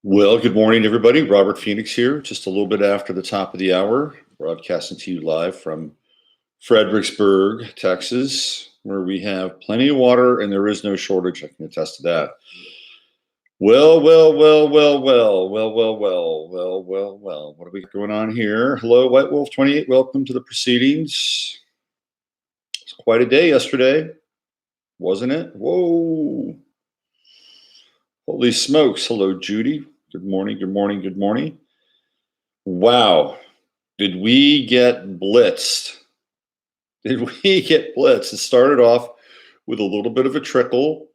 Well, good morning, everybody. Robert Phoenix here, just a little bit after the top of the hour, broadcasting to you live from Fredericksburg, Texas, where we have plenty of water and there is no shortage. I can attest to that. Well. What do we got going on here? Hello, White Wolf 28. Welcome to the proceedings. It's quite a day yesterday, wasn't it? Whoa. Holy smokes. Hello, Judy. Good morning. Wow. Did we get blitzed? It started off with a little bit of a trickle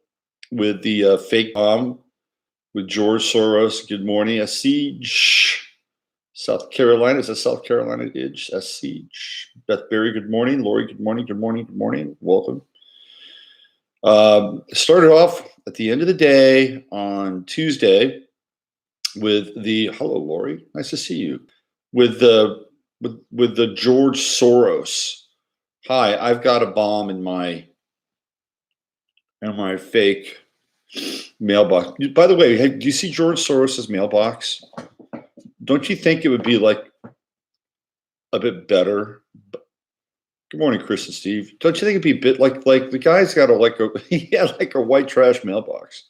with the fake bomb with George Soros. Good morning. A siege. South Carolina. Is that South Carolina? A siege. Beth Berry, good morning. Lori, good morning. Welcome. Started off at the end of the day on Tuesday with the hello, Lori. Nice to see you. With the George Soros. Hi, I've got a bomb in my fake mailbox. By the way, do you see George Soros's mailbox? Don't you think it would be like a bit better? Good morning, Chris and Steve. Don't you think it'd be a bit like the guy's got he had like a white trash mailbox,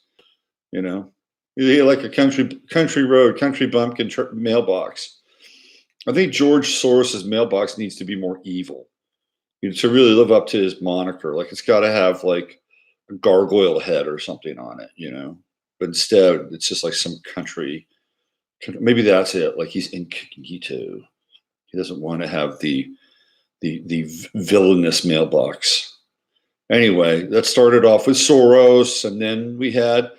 you know? He had like a country road, country bumpkin mailbox. I think George Soros's mailbox needs to be more evil, to really live up to his moniker. Like it's got to have like a gargoyle head or something on it, But instead, it's just like some country. Maybe that's it. Like he's incognito. He doesn't want to have the villainous mailbox. Anyway, that started off with Soros, and then we had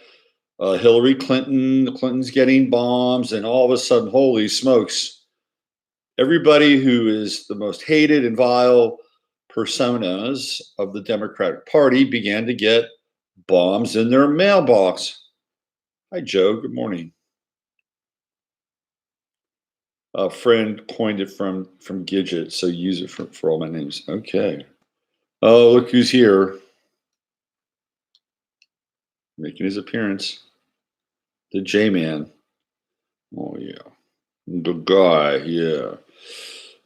Hillary Clinton. The Clintons getting bombs, and all of a sudden, holy smokes! Everybody who is the most hated and vile personas of the Democratic Party began to get bombs in their mailbox. Hi, Joe. Good morning. A friend coined it from Gidget, so use it for all my names. Okay. Oh, look who's here. Making his appearance. The J-Man. Oh, yeah. The guy, yeah.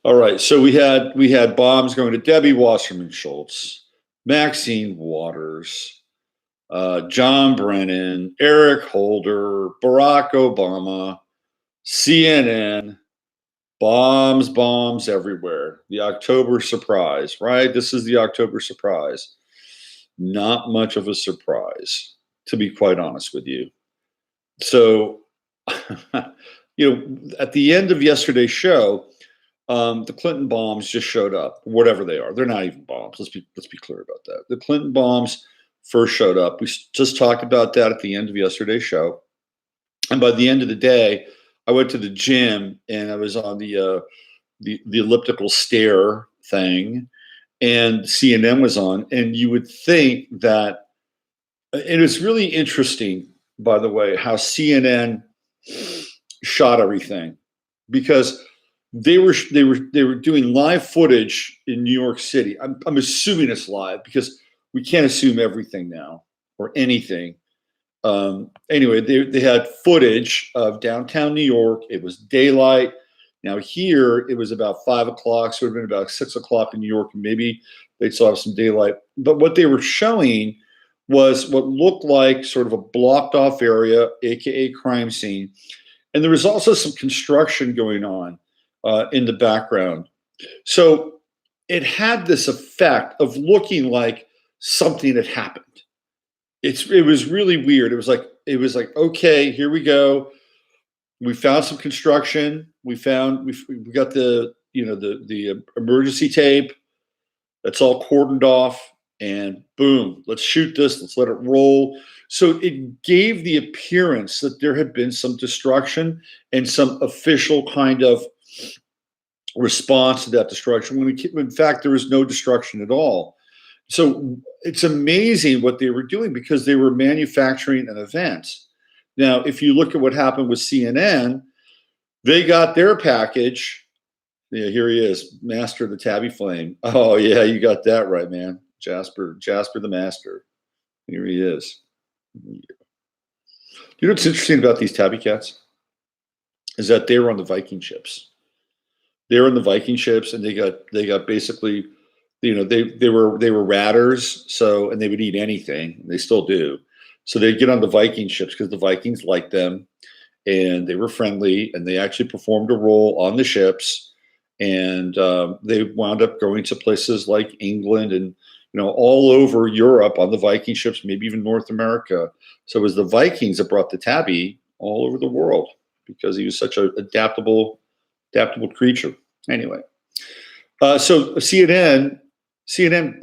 All right, so we had bombs going to Debbie Wasserman-Schulz, Maxine Waters, John Brennan, Eric Holder, Barack Obama, CNN, bombs everywhere. The October surprise, right? This is the October surprise. Not much of a surprise, to be quite honest with you. So, at the end of yesterday's show, the Clinton bombs just showed up, whatever they are. They're not even bombs. Let's be clear about that. The Clinton bombs first showed up. We just talked about that at the end of yesterday's show. And by the end of the day, I went to the gym and I was on the elliptical stair thing, and CNN was on. And you would think that, and it's really interesting, by the way, how CNN shot everything, because they were doing live footage in New York City. I'm assuming it's live because we can't assume everything now or anything. Anyway, they had footage of downtown New York. It was daylight. Now here it was about 5 o'clock, so it would have been about 6 o'clock in New York, and maybe they'd still have some daylight. But what they were showing was what looked like sort of a blocked off area, aka crime scene. And there was also some construction going on in the background. So it had this effect of looking like something had happened. It was really weird. It was like, okay, here we go. We found some construction. We got the emergency tape. That's all cordoned off, and boom, let's shoot this. Let's let it roll. So it gave the appearance that there had been some destruction and some official kind of response to that destruction. When in fact, there was no destruction at all. So it's amazing what they were doing because they were manufacturing an event. Now, if you look at what happened with CNN, they got their package. Yeah, here he is, master of the Tabby Flame. Oh yeah, you got that right, man. Jasper the master. Here he is. You know what's interesting about these tabby cats? is that they were on the Viking ships. They were on the Viking ships, and they got basically, they were ratters. So, and they would eat anything. They still do. So they'd get on the Viking ships because the Vikings liked them, and they were friendly, and they actually performed a role on the ships. And they wound up going to places like England and all over Europe on the Viking ships, maybe even North America. So it was the Vikings that brought the tabby all over the world because he was such an adaptable creature. Anyway, so CNN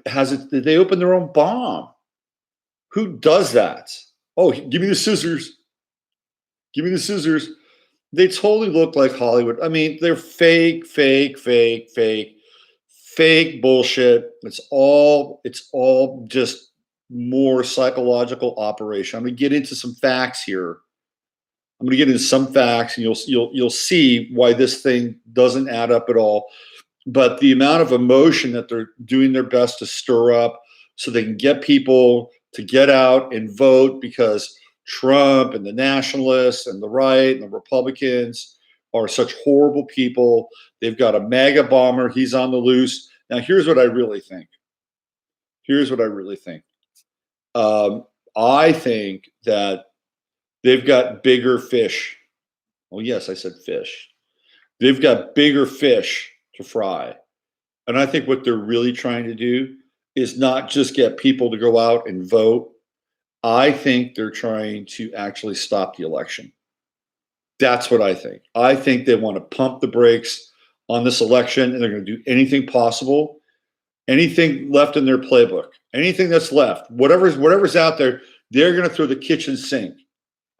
has it. They open their own bomb. Who does that? Oh, give me the scissors. Give me the scissors. They totally look like Hollywood. I mean, they're fake bullshit. It's all just more psychological operation. I'm going to get into some facts here. I'm going to get into some facts, and you'll see why this thing doesn't add up at all. But the amount of emotion that they're doing their best to stir up so they can get people to get out and vote because Trump and the nationalists and the right and the Republicans are such horrible people. They've got a Maga-Bomber. He's on the loose. Now, here's what I really think. I think that they've got bigger fish. Oh, yes, I said fish. They've got bigger fish to fry. And I think what they're really trying to do is not just get people to go out and vote. I think they're trying to actually stop the election. That's what I think. I think they want to pump the brakes on this election, and they're going to do anything possible, anything left in their playbook, anything that's left, whatever's out there, they're going to throw the kitchen sink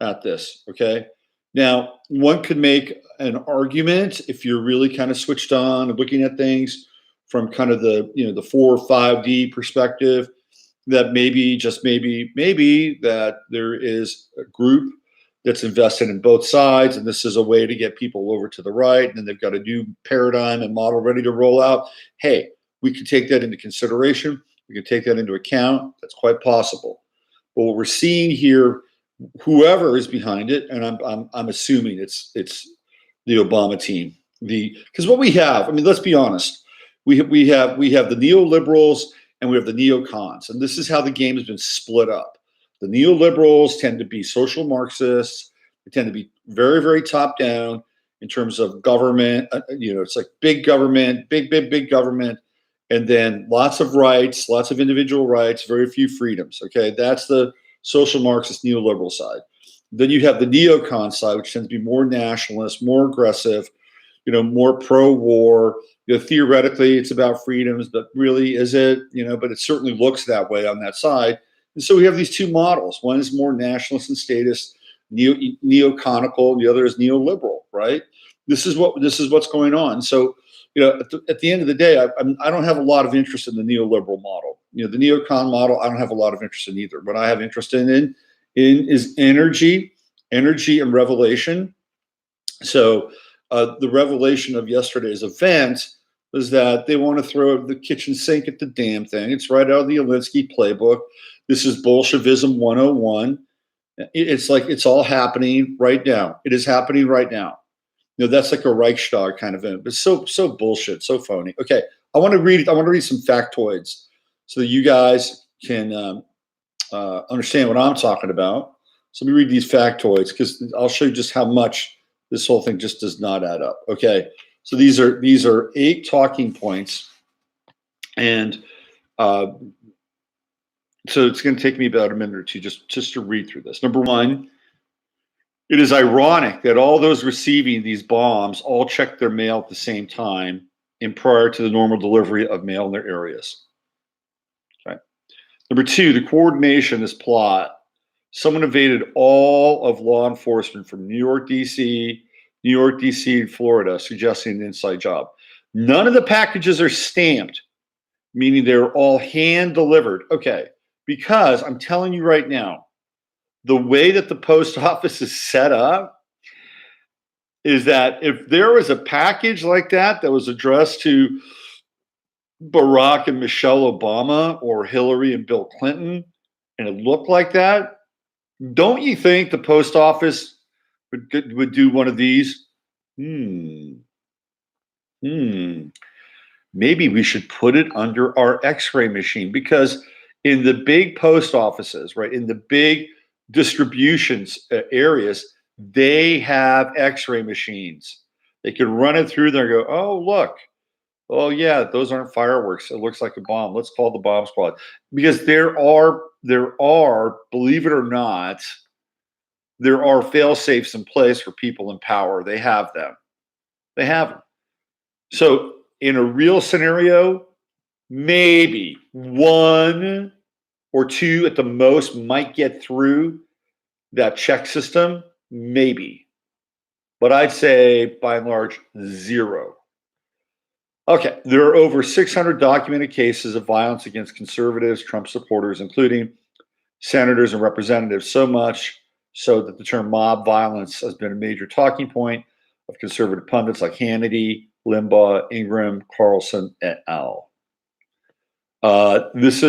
at this. Okay. Now, one could make an argument if you're really kind of switched on and looking at things from kind of the 4 or 5D perspective, that maybe, just maybe that there is a group that's invested in both sides, and this is a way to get people over to the right, and then they've got a new paradigm and model ready to roll out. Hey, we can take that into consideration. We can take that into account. That's quite possible. But what we're seeing here, whoever is behind it, and I'm assuming it's the Obama team. Because what we have, I mean, let's be honest, we have the neoliberals and we have the neocons, and this is how the game has been split up. The neoliberals tend to be social Marxists. They tend to be very, very top down in terms of government. It's like big government, big government, and then lots of rights, lots of individual rights, very few freedoms. Okay, that's the social Marxist neoliberal side. Then you have the neocon side, which tends to be more nationalist, more aggressive, more pro-war. Theoretically, it's about freedoms, but really, is it? But it certainly looks that way on that side. And so we have these two models. One is more nationalist and statist, neoconical, and the other is neoliberal. Right? This is what's going on. So, at the end of the day, I don't have a lot of interest in the neoliberal model. The neocon model, I don't have a lot of interest in either. What I have interest in is energy and revelation. So the revelation of yesterday's event was that they want to throw the kitchen sink at the damn thing. It's right out of the Alinsky playbook. This is Bolshevism 101. It's like it's all happening right now. It is happening right now. That's like a Reichstag kind of event. But so bullshit, so phony. Okay, I want to read some factoids so that you guys can understand what I'm talking about. So let me read these factoids because I'll show you just how much this whole thing just does not add up. Okay, so these are 8 talking points, and so it's going to take me about a minute or two just to read through this. Number 1, it is ironic that all those receiving these bombs all checked their mail at the same time and prior to the normal delivery of mail in their areas. Okay. Number 2, the coordination of this plot. Someone evaded all of law enforcement from New York, D.C., and Florida, suggesting an inside job. None of the packages are stamped, meaning they're all hand delivered. Okay, because I'm telling you right now, the way that the post office is set up is that if there was a package like that was addressed to Barack and Michelle Obama or Hillary and Bill Clinton, and it looked like that, don't you think the post office would do one of these? Hmm. Hmm. Maybe we should put it under our X-ray machine because in the big post offices, right, in the big distributions areas, they have X-ray machines. They can run it through there and go, oh, look. Oh yeah, those aren't fireworks. It looks like a bomb. Let's call the bomb squad. Because there are, believe it or not, there are fail safes in place for people in power. They have them. They have them. So in a real scenario, maybe one or two at the most might get through that check system. Maybe. But I'd say by and large, zero. Okay, there are over 600 documented cases of violence against conservatives, Trump supporters, including senators and representatives, so much so that the term mob violence has been a major talking point of conservative pundits like Hannity, Limbaugh, Ingram, Carlson, et al. This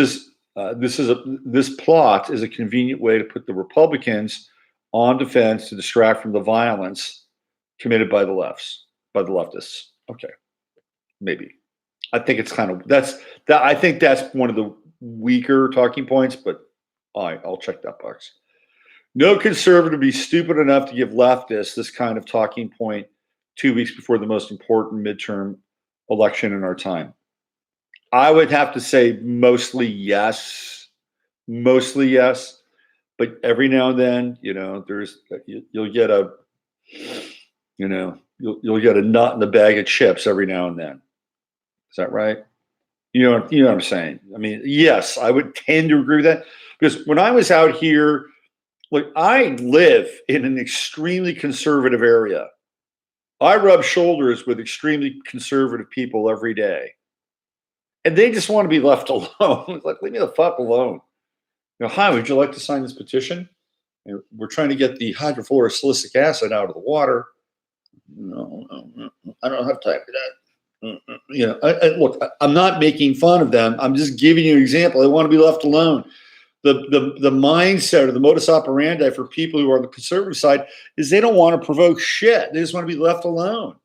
plot is a convenient way to put the Republicans on defense to distract from the violence committed by the leftists. Okay, maybe. I think it's kind of that. I think that's one of the weaker talking points, but all right, I'll check that box. No conservative would be stupid enough to give leftists this kind of talking point 2 weeks before the most important midterm election in our time. I would have to say mostly yes, but every now and then, you'll get you'll get a nut in the bag of chips every now and then. Is that right? You know what I'm saying? I mean, yes, I would tend to agree with that because when I was out here, like I live in an extremely conservative area. I rub shoulders with extremely conservative people every day. And they just want to be left alone. Like, leave me the fuck alone. Hi, would you like to sign this petition? We're trying to get the hydrofluorosilicic acid out of the water. No, I don't have time for that. Look, I'm not making fun of them. I'm just giving you an example. They want to be left alone. The mindset or the modus operandi for people who are on the conservative side is they don't want to provoke shit. They just want to be left alone.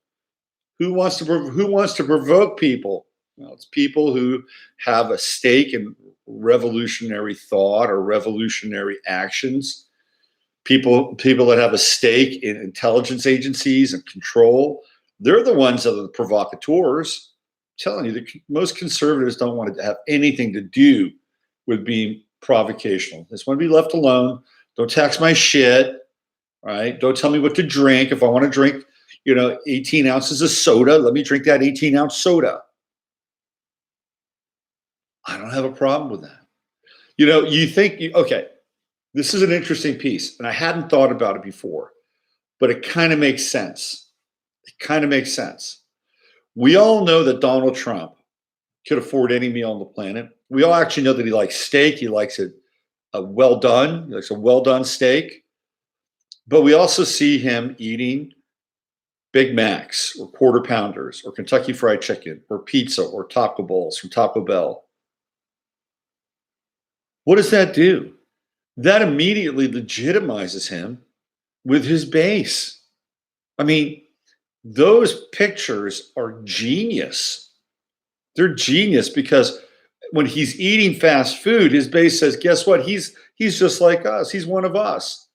Who wants to provoke people? Well, it's people who have a stake in revolutionary thought or revolutionary actions. People that have a stake in intelligence agencies and control. They're the ones that are the provocateurs. I'm telling you, most conservatives don't want to have anything to do with being provocational. They just want to be left alone. Don't tax my shit. Right? Don't tell me what to drink. If I want to drink, 18 ounces of soda, let me drink that 18-ounce soda. I don't have a problem with that. You think, okay, this is an interesting piece, and I hadn't thought about it before, but it kind of makes sense. We all know that Donald Trump could afford any meal on the planet. We all actually know that he likes steak. He likes it well done. He likes a well done steak. But we also see him eating Big Macs or Quarter Pounders or Kentucky Fried Chicken or pizza or taco bowls from Taco Bell. What does that do? That immediately legitimizes him with his base. I mean, those pictures are genius. They're genius because when he's eating fast food, his base says, guess what? He's just like us. He's one of us.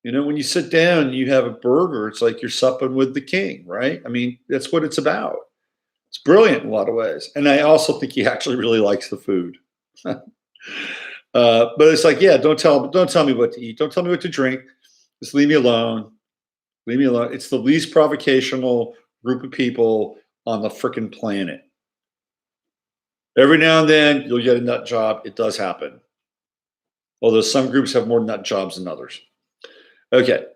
When you sit down and you have a burger, it's like you're supping with the king, right? I mean, that's what it's about. It's brilliant in a lot of ways. And I also think he actually really likes the food. But it's like, yeah, don't tell me what to eat. Don't tell me what to drink. Just leave me alone. Leave me alone. It's the least provocational group of people on the freaking planet. Every now and then you'll get a nut job. It does happen. Although some groups have more nut jobs than others. Okay.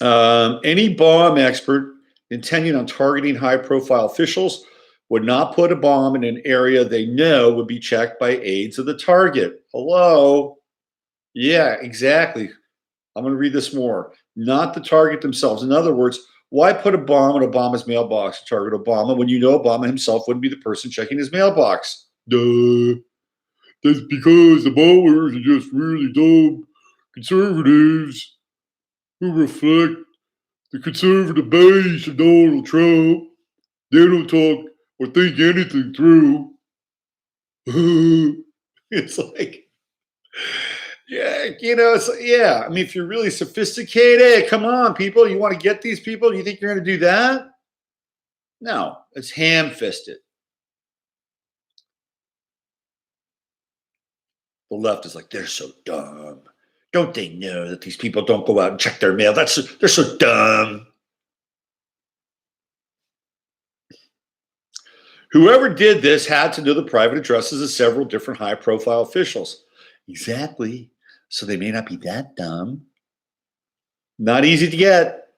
Any bomb expert intending on targeting high-profile officials would not put a bomb in an area they know would be checked by aides of the target. Hello? Yeah, exactly. I'm going to read this more. Not the target themselves. In other words, why put a bomb in Obama's mailbox to target Obama when you know Obama himself wouldn't be the person checking his mailbox? Duh. That's because the bombers are just really dumb conservatives who reflect the conservative base of Donald Trump, they don't talk or think anything through. It's like, yeah, yeah. I mean, if you're really sophisticated, come on, people. You want to get these people? You think you're going to do that? No, it's ham-fisted. The left is like, they're so dumb. Don't they know that these people don't go out and check their mail? They're so dumb. Whoever did this had to know the private addresses of several different high-profile officials. Exactly. So they may not be that dumb. Not easy to get.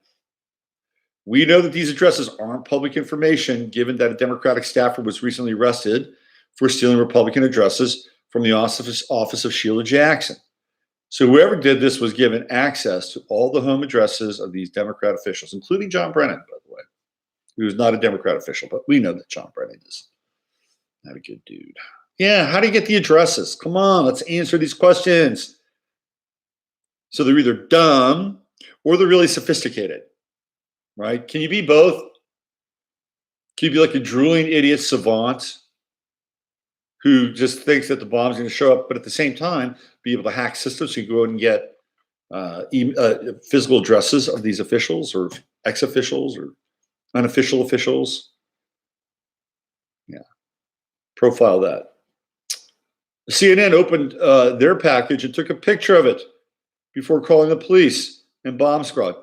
We know that these addresses aren't public information, given that a Democratic staffer was recently arrested for stealing Republican addresses from the office of Sheila Jackson. So whoever did this was given access to all the home addresses of these Democrat officials, including John Brennan, by the way, who is not a Democrat official, but we know that John Brennan is not a good dude. Yeah, how do you get the addresses? Come on, let's answer these questions. So they're either dumb or they're really sophisticated, right? Can you be both? Can you be like a drooling idiot savant who just thinks that the bomb's going to show up, but at the same time be able to hack systems so you go out and get physical addresses of these officials or ex-officials or unofficial officials? Yeah. Profile that. CNN opened their package and took a picture of it before calling the police and bomb squad.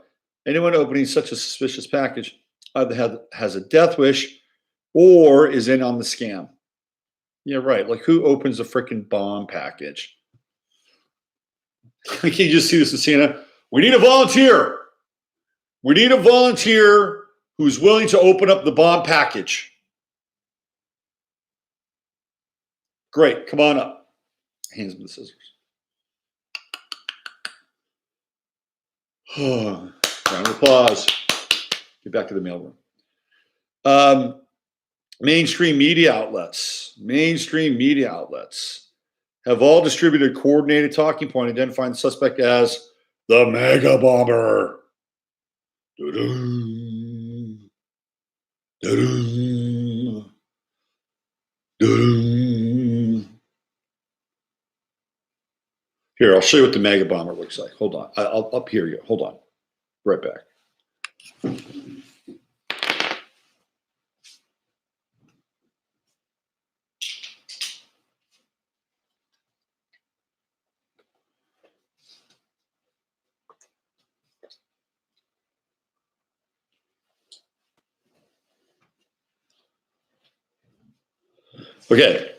Anyone opening such a suspicious package either has a death wish or is in on the scam. Yeah, right. Like, who opens a freaking bomb package? Can you just see this in CNN? We need a volunteer. We need a volunteer who's willing to open up the bomb package. Great. Come on up. Hands me the scissors. Round of applause. Get back to the mailroom. Mainstream media outlets have all distributed a coordinated talking point identifying the suspect as the Maga-Bomber. Da-dum, da-dum, da-dum. Here, I'll show you what the Maga-Bomber looks like. Hold on. I'll up here you. Hold on. Right back. Okay.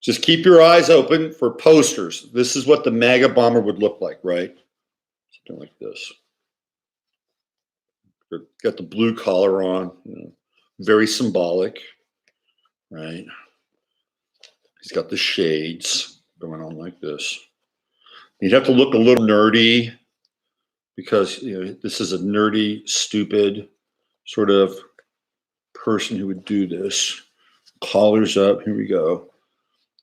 Just keep your eyes open for posters. This is what the Maga-Bomber would look like, right? Something like this. Got the blue collar on, very symbolic, right? He's got the shades going on like this. You'd have to look a little nerdy because this is a nerdy, stupid sort of person who would do this. Collars up. Here we go.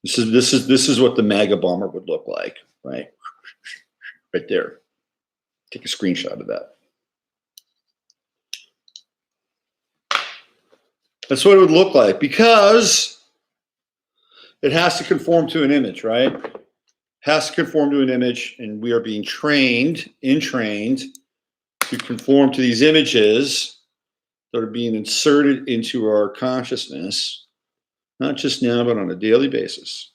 This is what the Maga-Bomber would look like, right? Right there. Take a screenshot of that. That's what it would look like because it has to conform to an image, right? Has to conform to an image, and we are being trained to conform to these images that are being inserted into our consciousness, not just now, but on a daily basis.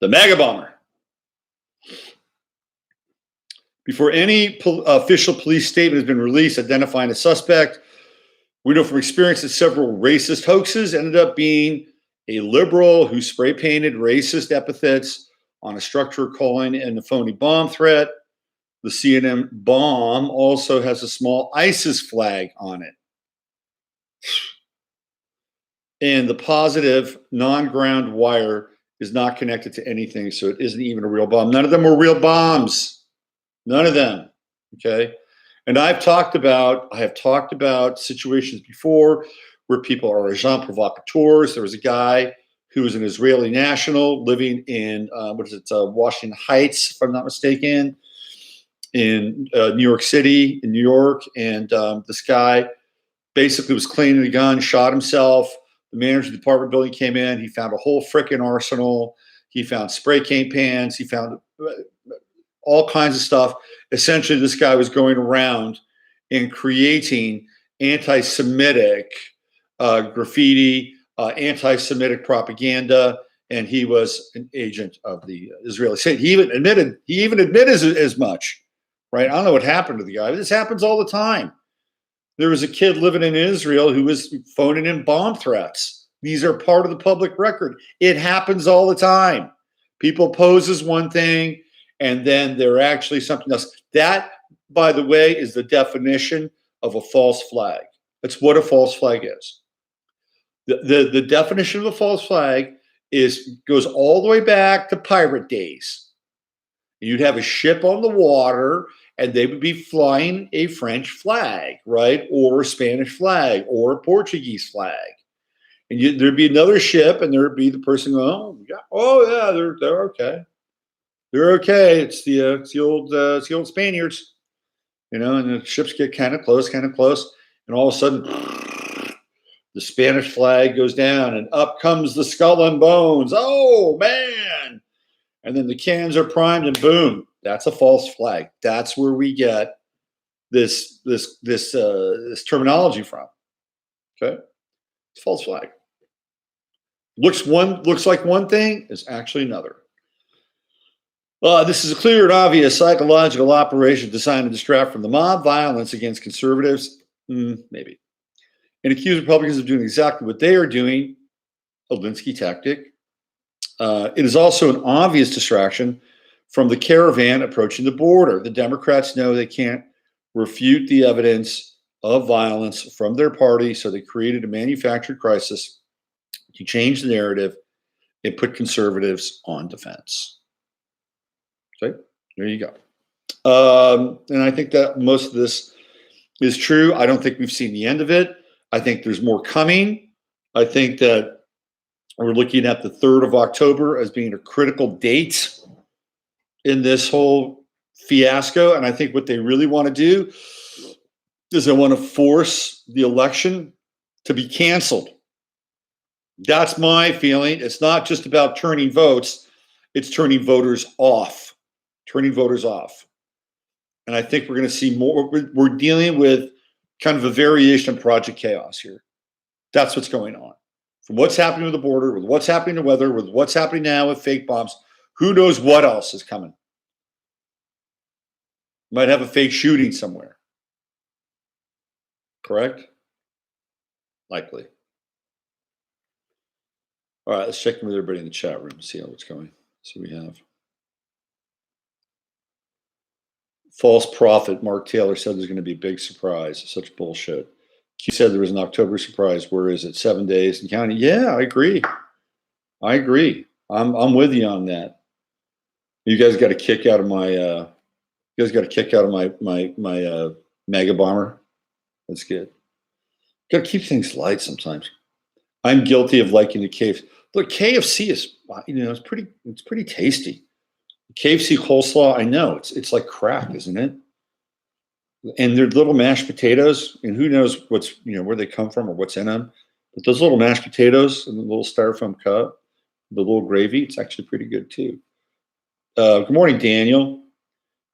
The Maga-Bomber. Before any official police statement has been released identifying a suspect, we know from experience that several racist hoaxes ended up being a liberal who spray painted racist epithets on a structure calling in a phony bomb threat. The CNN bomb also has a small ISIS flag on it. And the positive non-ground wire is not connected to anything, so it isn't even a real bomb. None of them were real bombs. None of them. Okay. And I have talked about situations before where people are agents provocateurs. There was a guy who was an Israeli national living in Washington Heights, if I'm not mistaken. in New York City, in New York, and this guy basically was cleaning a gun, shot himself. The manager of the apartment building came in. He found a whole frickin' arsenal. He found spray paint cans. He found all kinds of stuff. Essentially, this guy was going around and creating anti-Semitic graffiti, anti-Semitic propaganda, and he was an agent of the Israeli state. He even admitted as much, right? I don't know what happened to the guy, but this happens all the time. There was a kid living in Israel who was phoning in bomb threats. These are part of the public record. It happens all the time. People pose as one thing, and then they're actually something else. That, by the way, is the definition of a false flag. That's what a false flag is. The definition of a false flag goes all the way back to pirate days. You'd have a ship on the water, and they would be flying a French flag, right? Or a Spanish flag, or a Portuguese flag. And there'd be another ship, and there'd be the person going, oh yeah, they're okay. They're okay. It's the old Spaniards, and the ships get kind of close, and all of a sudden, the Spanish flag goes down, and up comes the skull and bones. Oh man! And then the cannons are primed, and boom, that's a false flag. That's where we get this terminology from. Okay, it's false flag. Looks like one thing, is actually another. This is a clear and obvious psychological operation designed to distract from the mob violence against conservatives. Maybe. And accuse Republicans of doing exactly what they are doing, a Linsky tactic. It is also an obvious distraction from the caravan approaching the border. The Democrats know they can't refute the evidence of violence from their party, so they created a manufactured crisis to change the narrative and put conservatives on defense. Okay, there you go. And I think that most of this is true. I don't think we've seen the end of it. I think there's more coming. I think that we're looking at the 3rd of October as being a critical date in this whole fiasco. And I think what they really want to do is they want to force the election to be canceled. That's my feeling. It's not just about turning votes. It's turning voters off. And I think we're going to see more. We're dealing with kind of a variation of Project Chaos here. That's what's going on. From what's happening with the border, with what's happening to weather, with what's happening now with fake bombs, who knows what else is coming. Might have a fake shooting somewhere. Correct? Likely. All right, let's check in with everybody in the chat room and see how it's going. See what we have. False prophet Mark Taylor said there's going to be a big surprise. Such bullshit. Q said there was an October surprise. Where is it? 7 days and counting. Yeah, I agree. I'm with you on that. You guys got a kick out of my. My Maga-Bomber. That's good. Got to keep things light sometimes. I'm guilty of liking the KFC. Look, KFC is it's pretty tasty. KFC coleslaw, I know it's like crack, isn't it? And they're little mashed potatoes, and who knows what's where they come from or what's in them. But those little mashed potatoes in the little styrofoam cup, the little gravy, it's actually pretty good too. Good morning, Daniel.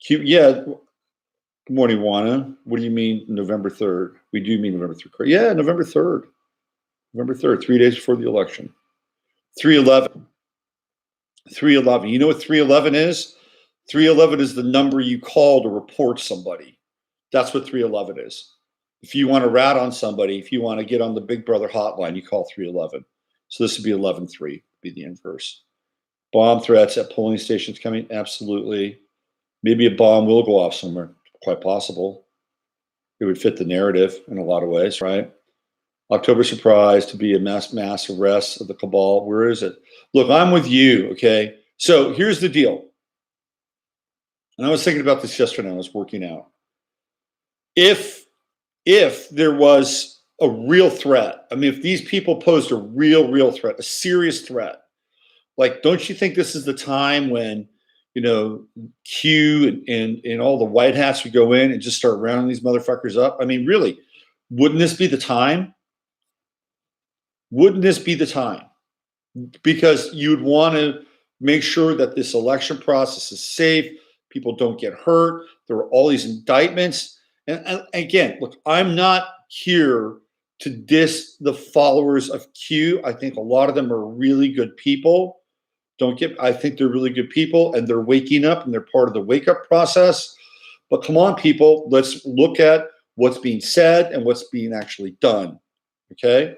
Cute, yeah. Good morning, Juana. What do you mean November 3rd? We do mean November 3rd. Yeah, November 3rd. November 3rd, 3 days before the election. 3/11. 3/11. You know what 3/11 is? 3/11 is the number you call to report somebody. That's what 3/11 is. If you want to rat on somebody, if you want to get on the Big Brother hotline, you call 3/11. So this would be 11/3, be the inverse. Bomb threats at polling stations coming? Absolutely. Maybe a bomb will go off somewhere. Quite possible. It would fit the narrative in a lot of ways, right? October surprise to be a mass arrest of the cabal. Where is it? Look, I'm with you, okay? So here's the deal. And I was thinking about this yesterday when I was working out. If there was a real threat, I mean, if these people posed a real threat, a serious threat, like, don't you think this is the time when Q and all the white hats would go in and just start rounding these motherfuckers up. I mean, really, wouldn't this be the time? Wouldn't this be the time? Because you'd want to make sure that this election process is safe, people don't get hurt. There are all these indictments. And again, look, I'm not here to diss the followers of Q. I think a lot of them are really good people. I think they're really good people, and they're waking up, and they're part of the wake up process. But come on, people, let's look at what's being said and what's being actually done. Okay?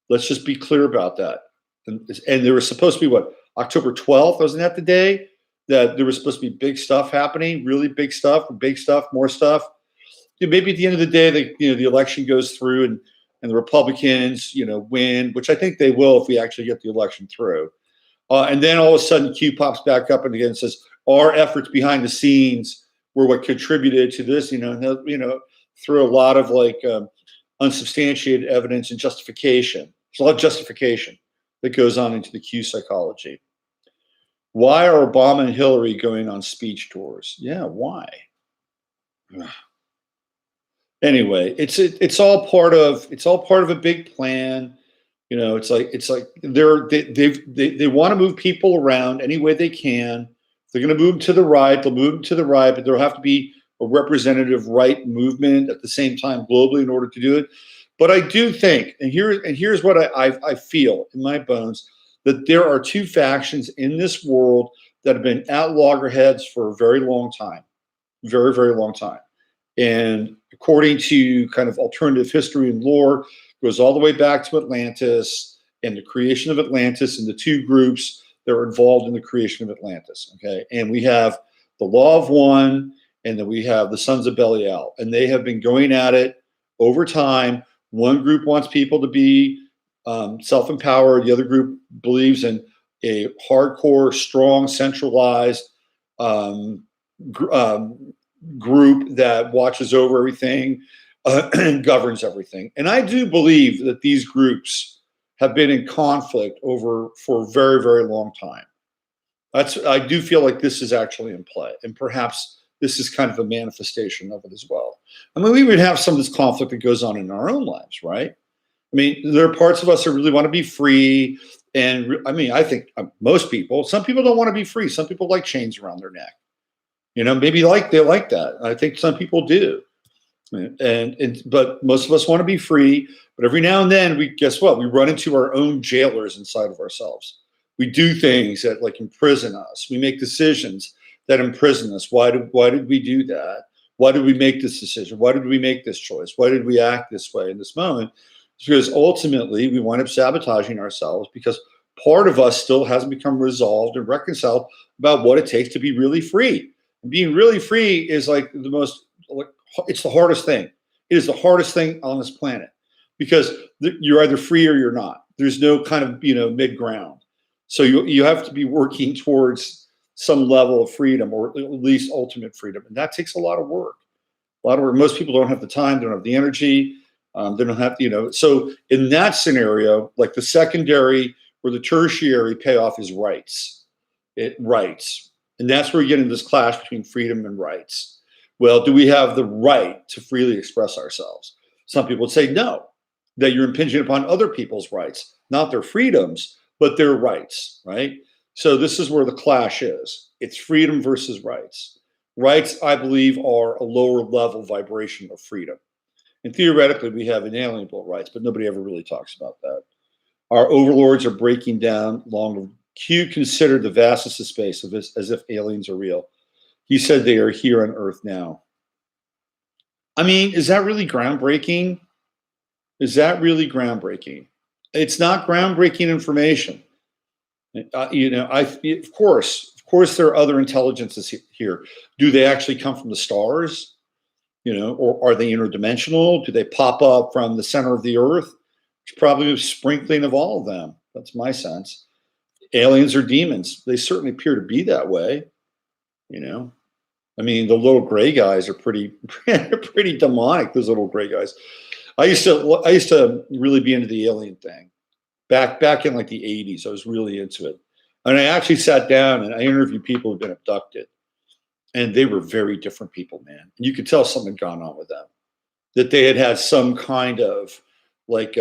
Let's just be clear about that. And there was supposed to be October 12th, wasn't that the day that there was supposed to be big stuff happening, really big stuff, more stuff. Maybe at the end of the day, the election goes through and the Republicans, win, which I think they will if we actually get the election through. And then all of a sudden, Q pops back up and again says, our efforts behind the scenes were what contributed to this, through a lot of unsubstantiated evidence and justification. There's a lot of justification that goes on into the Q psychology. Why are Obama and Hillary going on speech tours? Yeah, why? Anyway, it's all part of a big plan. It's like they want to move people around any way they can. If they're going to move them to the right, they'll move them to the right, but there'll have to be a representative right movement at the same time globally in order to do it. But I do think, and here's what I feel in my bones, that there are two factions in this world that have been at loggerheads for a very long time, very, very long time. And according to kind of alternative history and lore, goes all the way back to Atlantis and the creation of Atlantis and the two groups that were involved in the creation of Atlantis. Okay. And we have the Law of One, and then we have the Sons of Belial. And they have been going at it over time. One group wants people to be self-empowered. The other group believes in a hardcore, strong, centralized group that watches over everything and governs everything. And I do believe that these groups have been in conflict for a very, very long time. I do feel like this is actually in play, and perhaps this is kind of a manifestation of it as well. I mean, we would have some of this conflict that goes on in our own lives, right? I mean, there are parts of us that really want to be free. And I mean, I think most people, some people don't want to be free. Some people like chains around their neck. Maybe they like that. I think some people do. But most of us want to be free. But every now and then, we run into our own jailers inside of ourselves. We do things that imprison us. We make decisions that imprison us. Why did we do that? Why did we make this decision? Why did we make this choice? Why did we act this way in this moment? It's because ultimately we wind up sabotaging ourselves because part of us still hasn't become resolved and reconciled about what it takes to be really free. And being really free is it's the hardest thing. It is the hardest thing on this planet because you're either free or you're not. There's no kind of mid ground. So you have to be working towards some level of freedom, or at least ultimate freedom, and that takes a lot of work. Most people don't have the time, they don't have the energy, they don't have So in that scenario, like the secondary or the tertiary payoff is rights. Rights, and that's where we get into this clash between freedom and rights. Well, do we have the right to freely express ourselves? Some people would say no, that you're impinging upon other people's rights, not their freedoms, but their rights, right? So this is where the clash is. It's freedom versus rights. Rights, I believe, are a lower level vibration of freedom. And theoretically, we have inalienable rights, but nobody ever really talks about that. Our overlords are breaking down long. Q considered the vastness of space as if aliens are real. He said they are here on Earth now. I mean, is that really groundbreaking? Is that really groundbreaking? It's not groundbreaking information. Of course, there are other intelligences here. Do they actually come from the stars? Or are they interdimensional? Do they pop up from the center of the Earth? It's probably a sprinkling of all of them. That's my sense. Aliens or demons? They certainly appear to be that way. I mean, the little gray guys are pretty demonic. Those little gray guys. I used to really be into the alien thing. Back in the 80s, I was really into it. And I actually sat down and I interviewed people who've been abducted, and they were very different people, man. And you could tell something had gone on with them, that they had had some kind of like,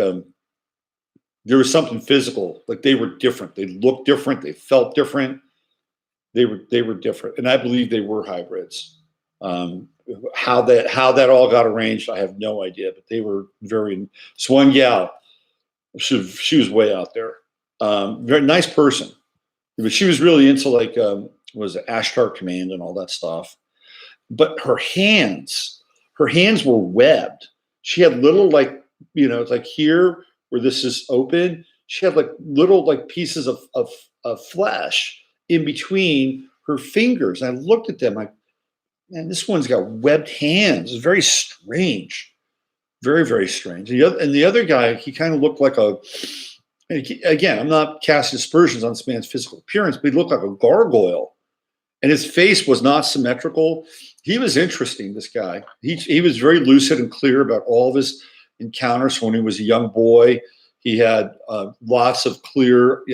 there was something physical, like they were different. They looked different. They felt different. They were different. And I believe they were hybrids. How that all got arranged, I have no idea, but they were very, this one gal, she was way out there. Very nice person, but she was really into like, was it Ashtar Command and all that stuff. But her hands were webbed. She had little like, it's like here where this is open. She had like little like pieces of flesh in between her fingers. And I looked at them like, man, this one's got webbed hands. It's very strange. Very, very strange. And the other guy, he kind of looked like again, I'm not casting aspersions on this man's physical appearance, but he looked like a gargoyle. And his face was not symmetrical. He was interesting, this guy. He was very lucid and clear about all of his encounters when he was a young boy. He had lots of clear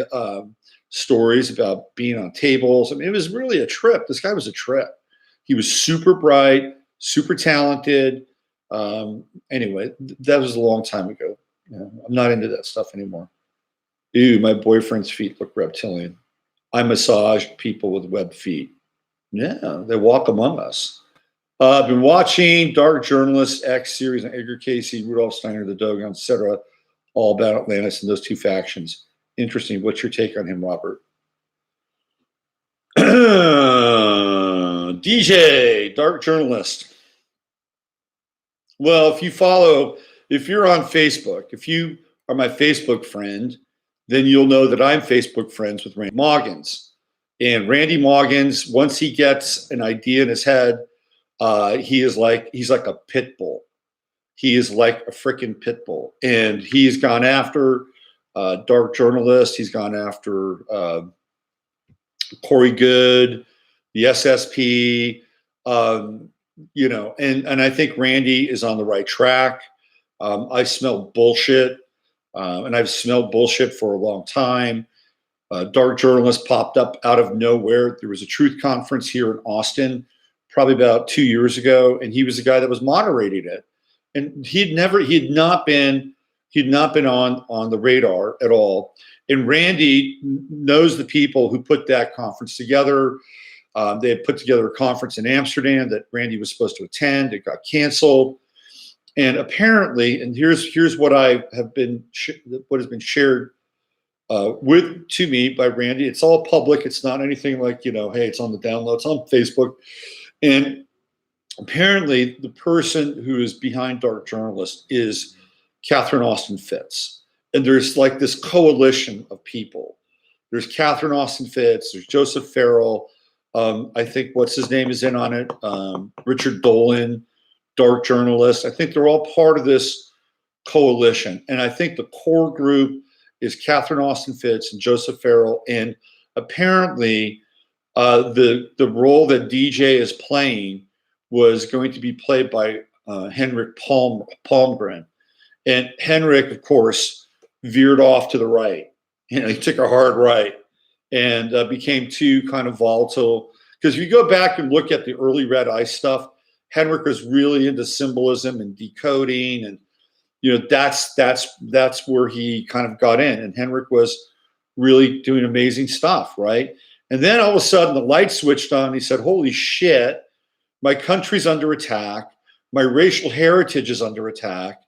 stories about being on tables. I mean, it was really a trip. This guy was a trip. He was super bright, super talented. Anyway, that was a long time ago. I'm not into that stuff anymore. Ew, my boyfriend's feet look reptilian. I massage people with webbed feet. Yeah, they walk among us. I've been watching Dark Journalist X series on Edgar Casey, Rudolph Steiner, the Dogon, etc., all about Atlantis and those two factions. Interesting. What's your take on him, Robert? DJ, Dark Journalist. Well, if you're on Facebook, if you are my Facebook friend, then you'll know that I'm Facebook friends with Randy Moggins. And Randy Moggins, once he gets an idea in his head, he's like a pit bull. He is like a freaking pit bull. And he's gone after Dark Journalist. He's gone after Corey Good, the SSP, and I think Randy is on the right track. I smell bullshit, and I've smelled bullshit for a long time. Dark Journalist popped up out of nowhere. There was a truth conference here in Austin, probably about 2 years ago, and he was the guy that was moderating it. And he had not been on the radar at all. And Randy knows the people who put that conference together. They had put together a conference in Amsterdam that Randy was supposed to attend. It got canceled. And apparently, and here's what has been shared to me by Randy. It's all public. It's not anything like, hey, it's on the download. It's on Facebook. And apparently the person who is behind Dark Journalist is Catherine Austin Fitts. And there's like this coalition of people. There's Catherine Austin Fitts. There's Joseph Farrell. I think what's his name is in on it. Richard Dolan, Dark Journalist. I think they're all part of this coalition. And I think the core group is Catherine Austin Fitts and Joseph Farrell. And apparently the role that DJ is playing was going to be played by Henrik Palmgren. And Henrik, of course, veered off to the right. He took a hard right and became too kind of volatile. Because if you go back and look at the early Red Ice stuff, Henrik was really into symbolism and decoding, and that's where he kind of got in. And Henrik was really doing amazing stuff, right? And then all of a sudden the light switched on. And he said, "Holy shit, my country's under attack. My racial heritage is under attack.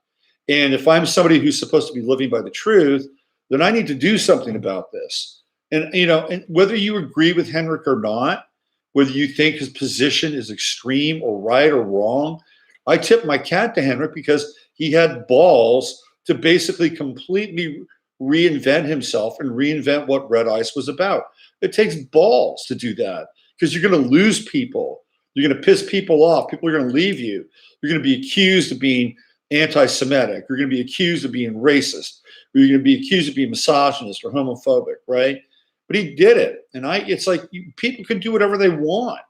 And if I'm somebody who's supposed to be living by the truth, then I need to do something about this." And and whether you agree with Henrik or not, whether you think his position is extreme or right or wrong, I tip my cap to Henrik because he had balls to basically completely reinvent himself and reinvent what Red Ice was about. It takes balls to do that because you're going to lose people. You're going to piss people off. People are going to leave you. You're going to be accused of being anti-Semitic. You're going to be accused of being racist. You're going to be accused of being misogynist or homophobic, right? But he did it. And it's like people can do whatever they want.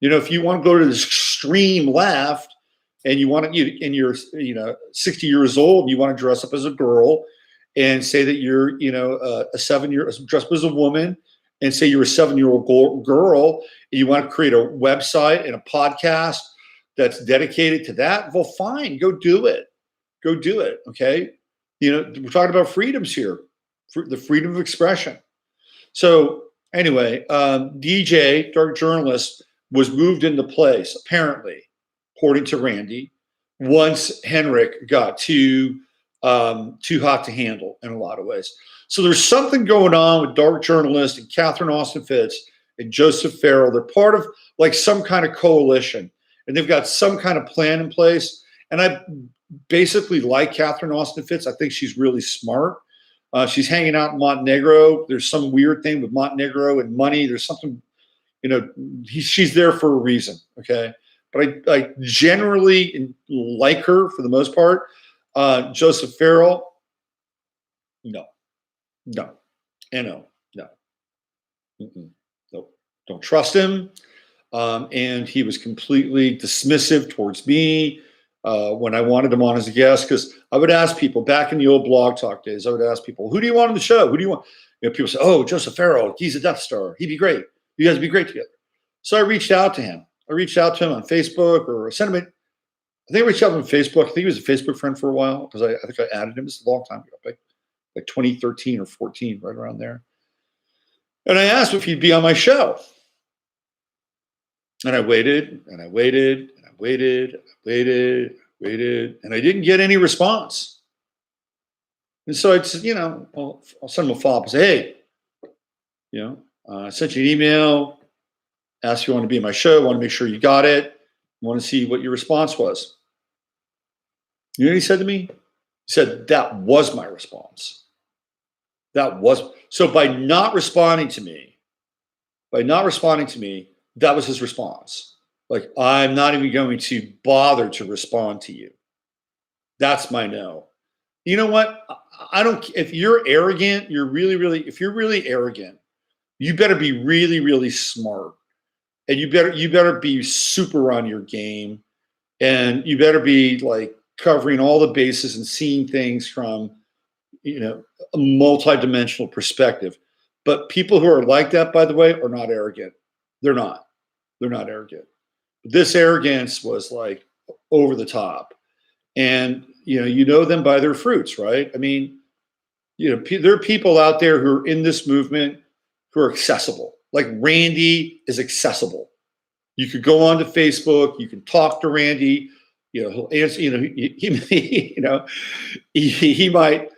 If you want to go to this extreme left and you want to, and you're 60 years old and you want to dress up as a girl and say that you're, a 7-year dressed up as a woman and say you're a 7-year-old girl and you want to create a website and a podcast that's dedicated to that, well, fine, go do it. Go do it. Okay. We're talking about freedoms here, the freedom of expression. So anyway, DJ, dark journalist, was moved into place, apparently, according to Randy, once Henrik got too hot to handle in a lot of ways. So there's something going on with dark journalist and Catherine Austin Fitts and Joseph Farrell. They're part of like some kind of coalition, and they've got some kind of plan in place. And I basically like Catherine Austin Fitts. I think she's really smart. She's hanging out in Montenegro. There's some weird thing with Montenegro and money. There's something, she's there for a reason. Okay. But I generally like her for the most part. Joseph Farrell, no. Nope. Don't trust him. And he was completely dismissive towards me when I wanted him on as a guest, because I would ask people back in the old Blog Talk days, I would ask people, who do you want on the show? Who do you want? People say, oh, Joseph Farrell, he's a Death Star. He'd be great. You guys would be great together. So I reached out to him. I reached out to him on Facebook, or sent him I think I reached out to him on Facebook. I think he was a Facebook friend for a while, because I think I added him. It's a long time ago, like 2013 or 14, right around there. And I asked if he'd be on my show. And I waited, and I waited, and I waited, and I didn't get any response. And so I said, I'll send him a follow-up and say, hey, I sent you an email, asked if you want to be on my show, want to make sure you got it, want to see what your response was. You know what he said to me? He said, that was my response. So by not responding to me, that was his response. Like, I'm not even going to bother to respond to you. That's my no. You know what? If you're arrogant, if you're really arrogant, you better be really, really smart. And you better be super on your game. And you better be like covering all the bases and seeing things from, a multidimensional perspective. But people who are like that, by the way, are not arrogant. They're not arrogant. This arrogance was like over the top. And, you know them by their fruits, right? I mean, there are people out there who are in this movement who are accessible. Like Randy is accessible. You could go onto Facebook, you can talk to Randy, he'll answer, he might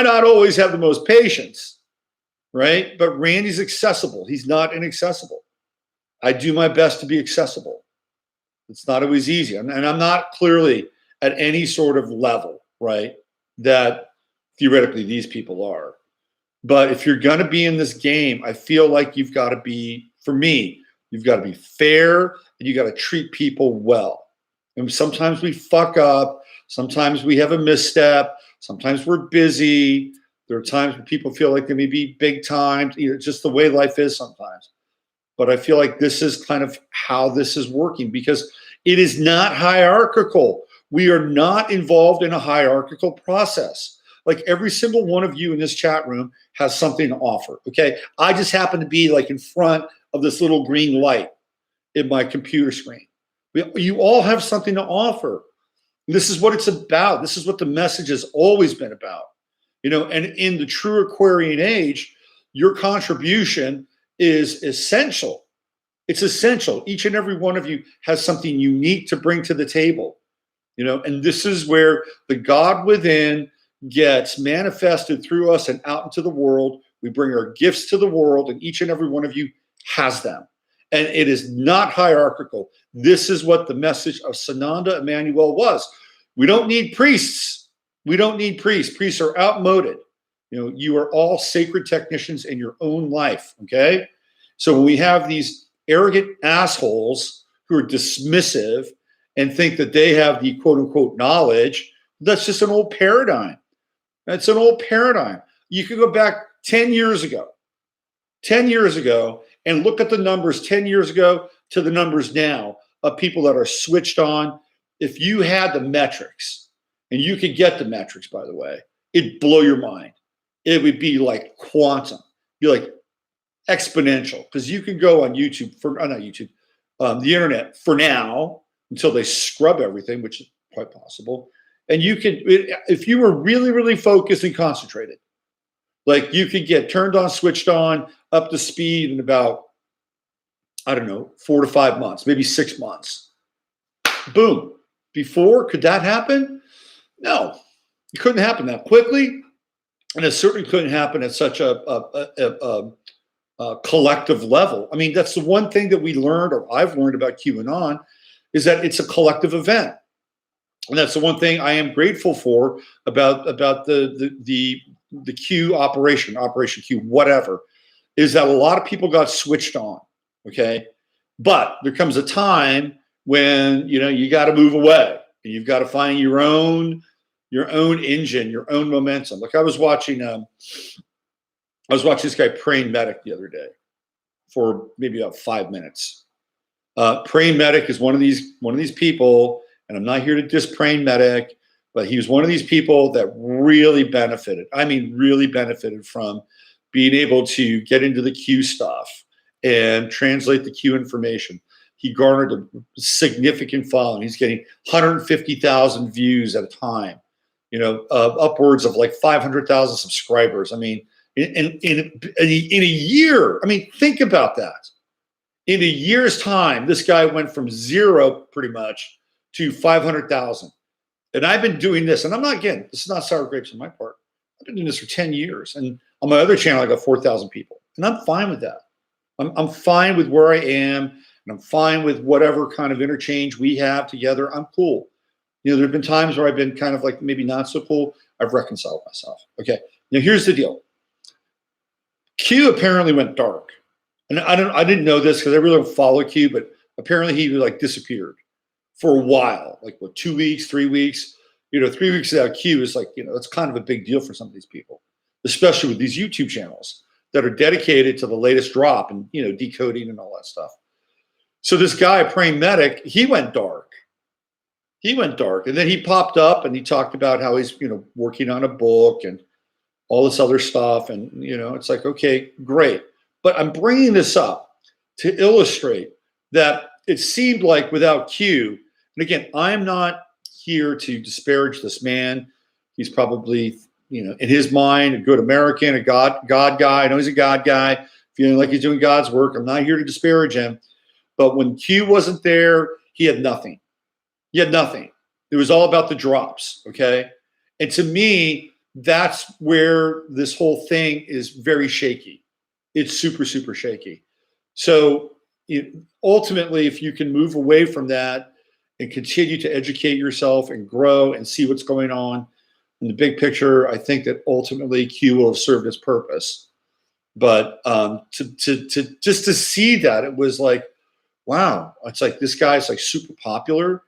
not always have the most patience, right? But Randy's accessible. He's not inaccessible. I do my best to be accessible. It's not always easy. And I'm not clearly at any sort of level, right, that theoretically these people are. But if you're going to be in this game, I feel like you've got to be, for me, you've got to be fair and you got to treat people well. And sometimes we fuck up. Sometimes we have a misstep. Sometimes we're busy. There are times when people feel like they may be big time, just the way life is sometimes. But I feel like this is kind of how this is working, because it is not hierarchical. We are not involved in a hierarchical process. Like every single one of you in this chat room has something to offer. Okay. I just happen to be like in front of this little green light in my computer screen. You all have something to offer. This is what it's about. This is what the message has always been about. And in the true Aquarian age, your contribution is essential. It's essential. Each and every one of you has something unique to bring to the table. And this is where the God within gets manifested through us and out into the world. We bring our gifts to the world, and each and every one of you has them. And it is not hierarchical. This is what the message of Sananda Emmanuel was. We don't need priests. We don't need priests. Priests are outmoded. You are all sacred technicians in your own life, okay? So when we have these arrogant assholes who are dismissive and think that they have the quote-unquote knowledge, that's just an old paradigm. That's an old paradigm. You could go back 10 years ago, and look at the numbers 10 years ago to the numbers now of people that are switched on. If you had the metrics, and you could get the metrics, by the way, it'd blow your mind. It would be like quantum. You're like, exponential, because you can go on YouTube not YouTube, the internet for now until they scrub everything, which is quite possible. And you can, if you were really, really focused and concentrated, like you could get turned on, switched on, up to speed in about, I don't know, 4 to 5 months, maybe 6 months. Boom. Before, could that happen? No, it couldn't happen that quickly. And it certainly couldn't happen at such a collective level. I mean, that's the one thing that we learned, or I've learned about QAnon, is that it's a collective event. And that's the one thing I am grateful for about the Q Operation Q, whatever, is that a lot of people got switched on. Okay. But there comes a time when, you got to move away, and you've got to find your own engine, your own momentum. Like I was watching this guy Praying Medic the other day for maybe about 5 minutes. Praying Medic is one of these people, and I'm not here to diss Praying Medic, but he was one of these people that really benefited. I mean, really benefited from being able to get into the Q stuff and translate the Q information. He garnered a significant following. He's getting 150,000 views at a time, upwards of like 500,000 subscribers. I mean, in a year, I mean, think about that. In a year's time, this guy went from 0 pretty much to 500,000. And I've been doing this, and I'm not, again, this is not sour grapes on my part. I've been doing this for 10 years. And on my other channel, I got 4,000 people. And I'm fine with that. I'm fine with where I am, and I'm fine with whatever kind of interchange we have together. I'm cool. There have been times where I've been kind of like maybe not so cool. I've reconciled myself. Okay. Now here's the deal. Q apparently went dark. And I didn't know this because I really don't follow Q, but apparently he like disappeared for a while, like 2 weeks, 3 weeks. 3 weeks without Q is like, that's kind of a big deal for some of these people, especially with these YouTube channels that are dedicated to the latest drop and, decoding and all that stuff. So this guy, Praying Medic, he went dark. And then he popped up and he talked about how he's, working on a book and all this other stuff. And, it's like, okay, great. But I'm bringing this up to illustrate that it seemed like without Q, and again, I'm not here to disparage this man. He's probably, in his mind, a good American, a God guy. I know he's a God guy, feeling like he's doing God's work. I'm not here to disparage him. But when Q wasn't there, he had nothing. It was all about the drops, okay? And to me, that's where this whole thing is very shaky. It's super, super shaky. So ultimately, if you can move away from that and continue to educate yourself and grow and see what's going on in the big picture, I think that ultimately Q will have served its purpose. But just to see that, it was like, wow, it's like this guy's like super popular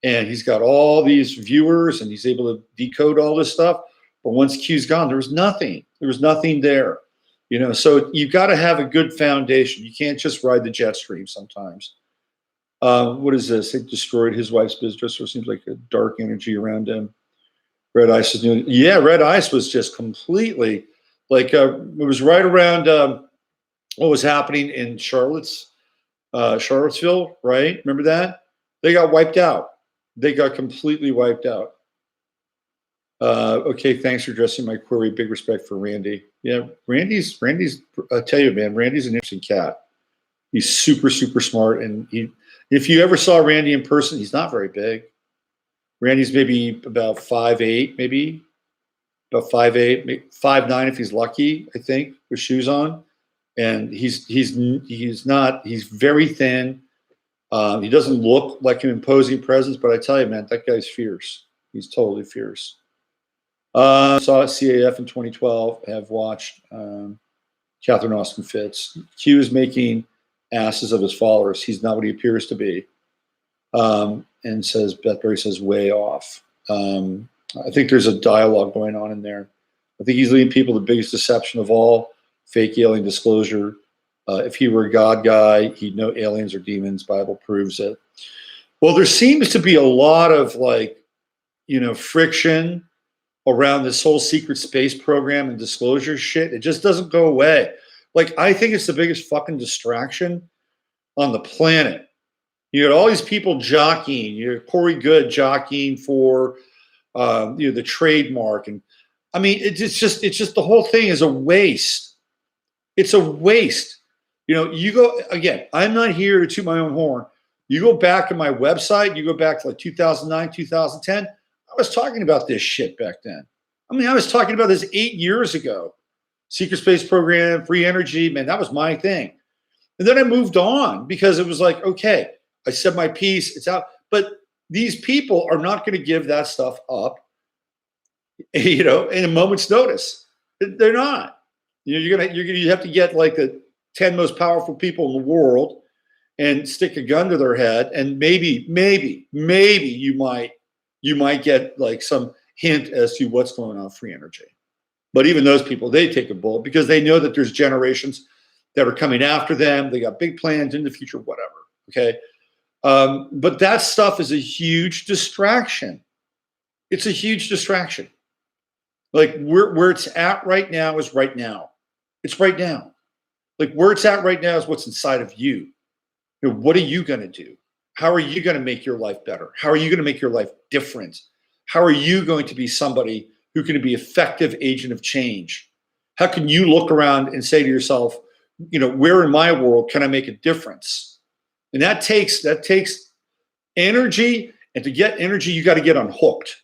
and he's got all these viewers and he's able to decode all this stuff. But once Q's gone, there was nothing. There was nothing there. So you got to have a good foundation. You can't just ride the jet stream sometimes. What is this? It destroyed his wife's business, or seems like a dark energy around him. Red Ice is doing, yeah, Red Ice was just completely like, it was right around what was happening in Charlottesville, right? Remember that? They got wiped out. They got completely wiped out. Okay, thanks for addressing my query. Big respect for Randy. Yeah, Randy's. I tell you, man, Randy's an interesting cat. He's super, super smart, and if you ever saw Randy in person, he's not very big. Randy's maybe about 5'8", maybe about 5'8", maybe 5'9" if he's lucky. I think with shoes on, and he's very thin. He doesn't look like an imposing presence, but I tell you, man, that guy's fierce. He's totally fierce. Saw CAF in 2012. Have watched Catherine Austin Fitz. Q is making asses of his followers. He's not what he appears to be. And says, Beth Berry says, way off. I think there's a dialogue going on in there. I think he's leading people to the biggest deception of all, fake alien disclosure. If he were a God guy, he'd know aliens or demons. Bible proves it. Well, there seems to be a lot of friction around this whole secret space program and disclosure shit. It just doesn't go away. Like, I think it's the biggest fucking distraction on the planet. You got all these people jockeying. You have Corey Good jockeying for, the trademark, and I mean, it's just the whole thing is a waste. It's a waste. You go again. I'm not here to toot my own horn. You go back to my website. You go back to like 2009, 2010. I was talking about this shit back then. I mean, I was talking about this 8 years ago. Secret space program, free energy, man, that was my thing. And then I moved on because it was like, okay, I said my piece, it's out. But these people are not going to give that stuff up, in a moment's notice. They're not. You have to get like the 10 most powerful people in the world and stick a gun to their head, and maybe you might get like some hint as to what's going on with free energy. But even those people, they take a bullet because they know that there's generations that are coming after them. They got big plans in the future, whatever. Okay. But that stuff is a huge distraction. It's a huge distraction. Like where it's at right now is right now. It's right now. Like where it's at right now is what's inside of you. What are you going to do? How are you going to make your life better? How are you going to make your life different? How are you going to be somebody who can be an effective agent of change? How can you look around and say to yourself, where in my world can I make a difference? And that takes energy. And to get energy, you got to get unhooked,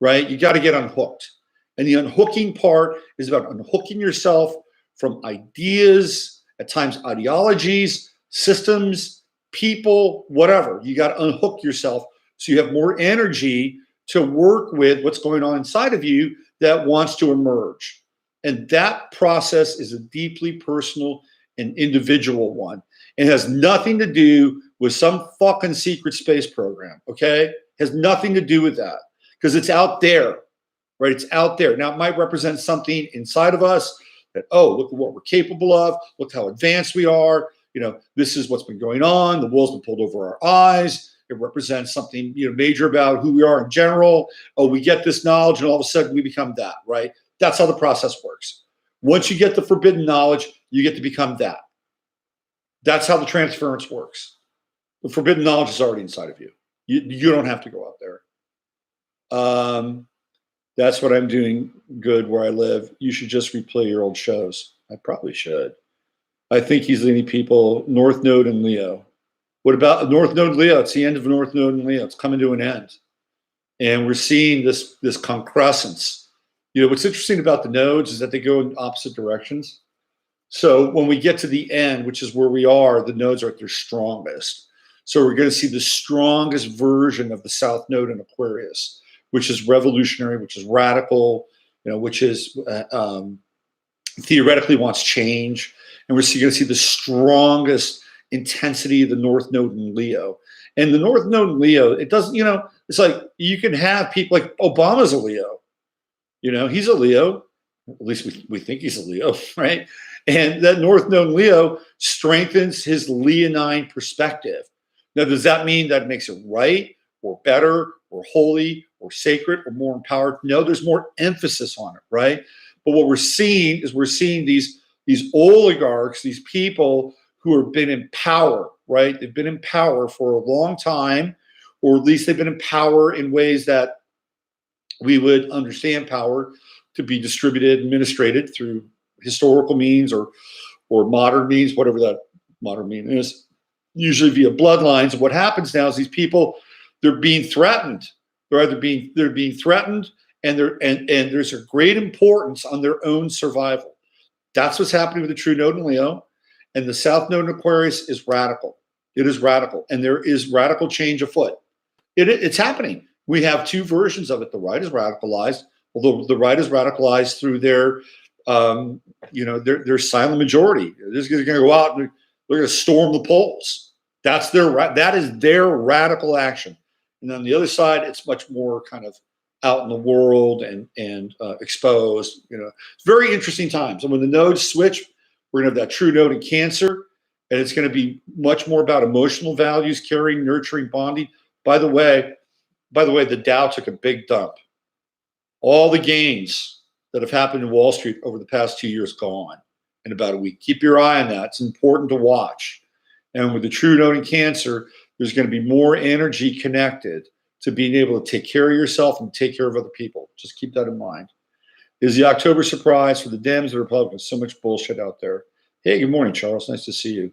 right? You got to get unhooked. And the unhooking part is about unhooking yourself from ideas, at times ideologies, systems, people, whatever. You got to unhook yourself so you have more energy to work with what's going on inside of you that wants to emerge. And that process is a deeply personal and individual one. It has nothing to do with some fucking secret space program, okay? It has nothing to do with that because it's out there, right? It's out there. Now, it might represent something inside of us that, look at what we're capable of. Look how advanced we are. This is what's been going on. The wool's been pulled over our eyes. It represents something, major about who we are in general. We get this knowledge and all of a sudden we become that, right? That's how the process works. Once you get the forbidden knowledge, you get to become that. That's how the transference works. The forbidden knowledge is already inside of you. You don't have to go out there. That's what I'm doing good where I live. You should just replay your old shows. I probably should. I think he's leading people, North Node and Leo. What about North Node Leo? It's the end of North Node and Leo. It's coming to an end. And we're seeing this concrescence. What's interesting about the nodes is that they go in opposite directions. So when we get to the end, which is where we are, the nodes are at their strongest. So we're going to see the strongest version of the South Node in Aquarius, which is revolutionary, which is radical, which is theoretically wants change. And we're going to see the strongest intensity of the North Node in Leo. And the North Node in Leo, it doesn't, it's like you can have people like Obama's a Leo. He's a Leo. At least we think he's a Leo, right? And that North Node in Leo strengthens his Leonine perspective. Now, does that mean that it makes it right or better or holy or sacred or more empowered? No, there's more emphasis on it, right? But what we're seeing is these oligarchs, these people who have been in power, right? They've been in power for a long time, or at least they've been in power in ways that we would understand power to be distributed, administrated through historical means or modern means, whatever that modern mean is, usually via bloodlines. And what happens now is these people, they're being threatened. They're being threatened, and there's a great importance on their own survival. That's what's happening with the true node in Leo. And the South Node in Aquarius is radical. It is radical. And there is radical change afoot. It's happening. We have two versions of it. The right is radicalized, although the right is radicalized through their silent majority. They're just going to go out and they're going to storm the polls. That is their radical action. And on the other side, it's much more kind of out in the world and exposed. It's very interesting times. And when the nodes switch, we're going to have that true node in Cancer, and it's going to be much more about emotional values, caring, nurturing, bonding. By the way, the Dow took a big dump. All the gains that have happened in Wall Street over the past 2 years gone. in about a week. Keep your eye on that. It's important to watch. And with the true note in Cancer, there's going to be more energy connected to being able to take care of yourself and take care of other people. Just keep that in mind. Is the October surprise for the Dems and the Republicans? So much bullshit out there. Hey, good morning, Charles. Nice to see you.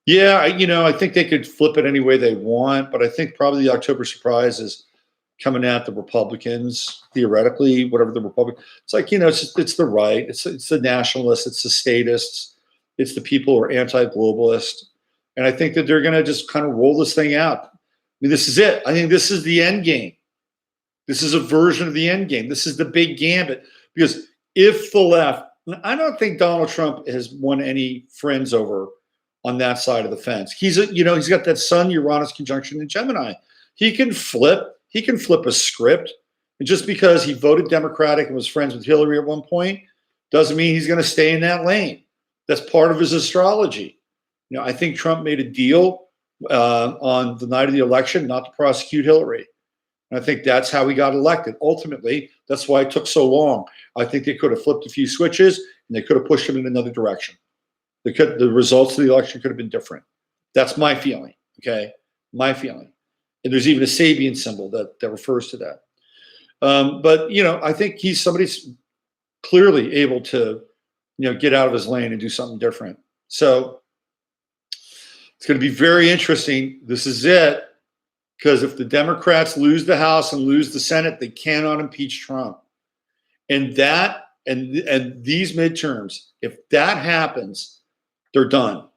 Yeah, I think they could flip it any way they want, but I think probably the October surprise is coming at the Republicans, theoretically, whatever the Republican. It's like, it's the right, it's the nationalists, it's the statists, it's the people who are anti-globalist. And I think that they're going to just kind of roll this thing out. I mean, this is it. I think this is the end game. This is a version of the end game. This is the big gambit. Because if the left, I don't think Donald Trump has won any friends over on that side of the fence. He's got that Sun Uranus conjunction in Gemini. He can flip a script. And just because he voted Democratic and was friends with Hillary at one point doesn't mean he's going to stay in that lane. That's part of his astrology. I think Trump made a deal on the night of the election not to prosecute Hillary. And I think that's how he got elected. Ultimately, that's why it took so long. I think they could have flipped a few switches and they could have pushed him in another direction. The results of the election could have been different. That's my feeling, okay? My feeling. And there's even a Sabian symbol that refers to that. But, I think he's somebody's clearly able to, get out of his lane and do something different. So it's going to be very interesting. This is it. Because if the Democrats lose the House and lose the Senate, they cannot impeach Trump. And these midterms, if that happens, they're done.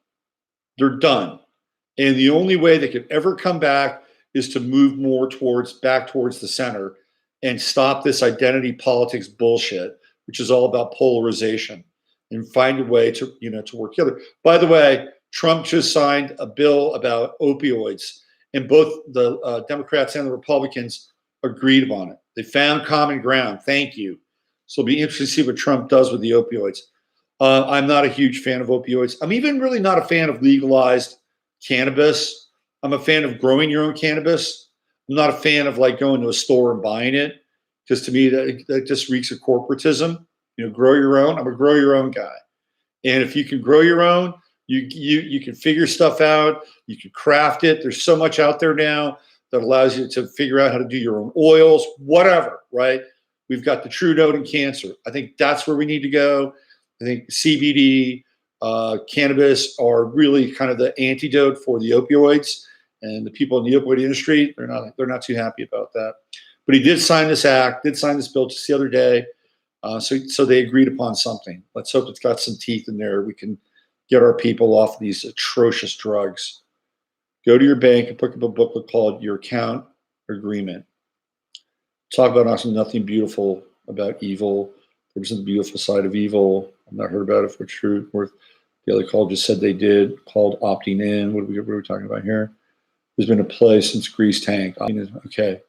They're done. And the only way they could ever come back is to move more back towards the center and stop this identity politics bullshit, which is all about polarization, and find a way to work together. By the way, Trump just signed a bill about opioids, and both the Democrats and the Republicans agreed upon it. They found common ground. Thank you. So it'll be interesting to see what Trump does with the opioids. I'm not a huge fan of opioids. I'm even really not a fan of legalized cannabis. I'm a fan of growing your own cannabis. I'm not a fan of going to a store and buying it, because to me that just reeks of corporatism. Grow your own. I'm a grow your own guy. And if you can grow your own, you can figure stuff out. You can craft it. There's so much out there now that allows you to figure out how to do your own oils, whatever, right? We've got the true note in Cancer. I think that's where we need to go. I think CBD, cannabis are really kind of the antidote for the opioids, and the people in the opioid industry, they're not too happy about that. But he did sign this bill just the other day. So they agreed upon something. Let's hope it's got some teeth in there. We can get our people off these atrocious drugs. Go to your bank and pick up a booklet called Your Account Agreement. Talk about nothing beautiful about evil. There was a beautiful side of evil. I've not heard about it for true. The other call just said they did, called opting in. What are we talking about here? There's been a play since Grease Tank. Okay.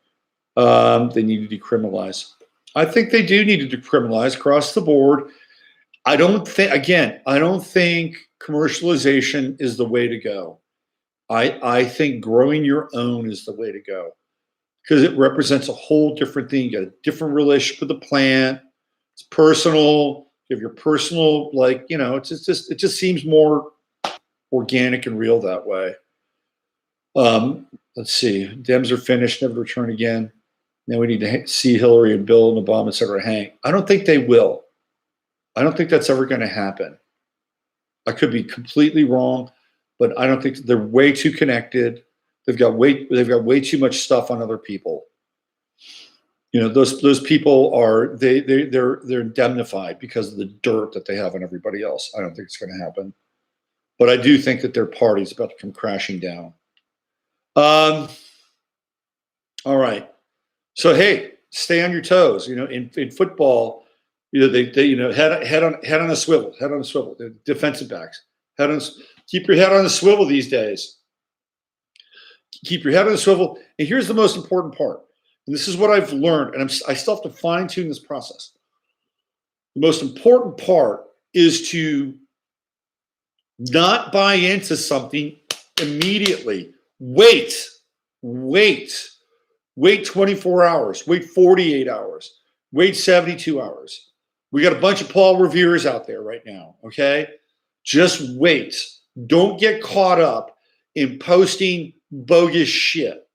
They need to decriminalize. I think they do need to decriminalize across the board. I don't think commercialization is the way to go. I think growing your own is the way to go, because it represents a whole different thing. You got a different relationship with the plant. It's personal. You have your personal, it just seems more organic and real that way. Let's see. Dems are finished, never return again. Now we need to see Hillary and Bill and Obama, et cetera, hang. I don't think they will. I don't think that's ever going to happen. I could be completely wrong, but I don't think they're way too connected. They've got way too much stuff on other people. Those people are they're indemnified because of the dirt that they have on everybody else. I don't think it's going to happen, but I do think that their party's about to come crashing down. All right. So hey, stay on your toes. In football, they head on a swivel. The defensive backs keep your head on a swivel these days. Keep your head on a swivel. And here's the most important part. And this is what I've learned, and I still have to fine tune this process. The most important part is to not buy into something immediately. Wait 24 hours, wait 48 hours, wait 72 hours. We got a bunch of Paul reviewers out there right now, okay? Just wait. Don't get caught up in posting bogus shit,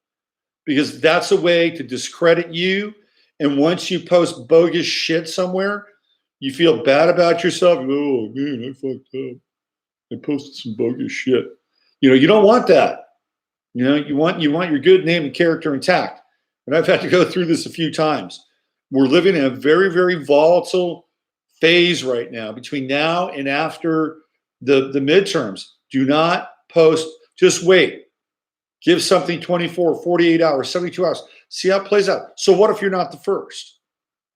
because that's a way to discredit you. And once you post bogus shit somewhere, you feel bad about yourself. Oh, man, I fucked up. I posted some bogus shit. You don't want that. You want your good name and character intact. And I've had to go through this a few times. We're living in a very, very volatile phase right now, between now and after the midterms. Do not post. Just wait. Give something 24, 48 hours, 72 hours. See how it plays out. So what if you're not the first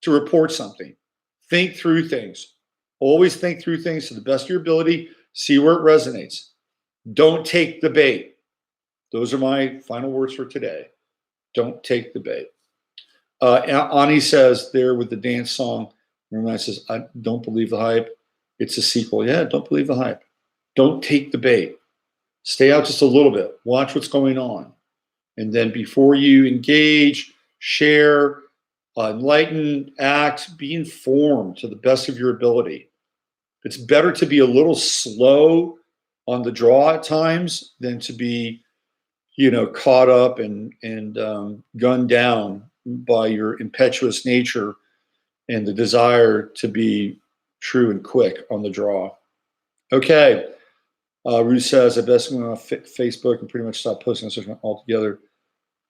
to report something? Think through things. Always think through things to the best of your ability. See where it resonates. Don't take the bait. Those are my final words for today. Don't take the bait. Ani says there with the dance song, and says, I don't believe the hype. It's a sequel. Yeah, don't believe the hype. Don't take the bait. Stay out just a little bit. Watch what's going on. And then before you engage, share, enlighten, act, be informed to the best of your ability. It's better to be a little slow on the draw at times than to be, caught up and gunned down by your impetuous nature and the desire to be true and quick on the draw. Okay. Ruth says, I best went off Facebook and pretty much stopped posting on social media altogether.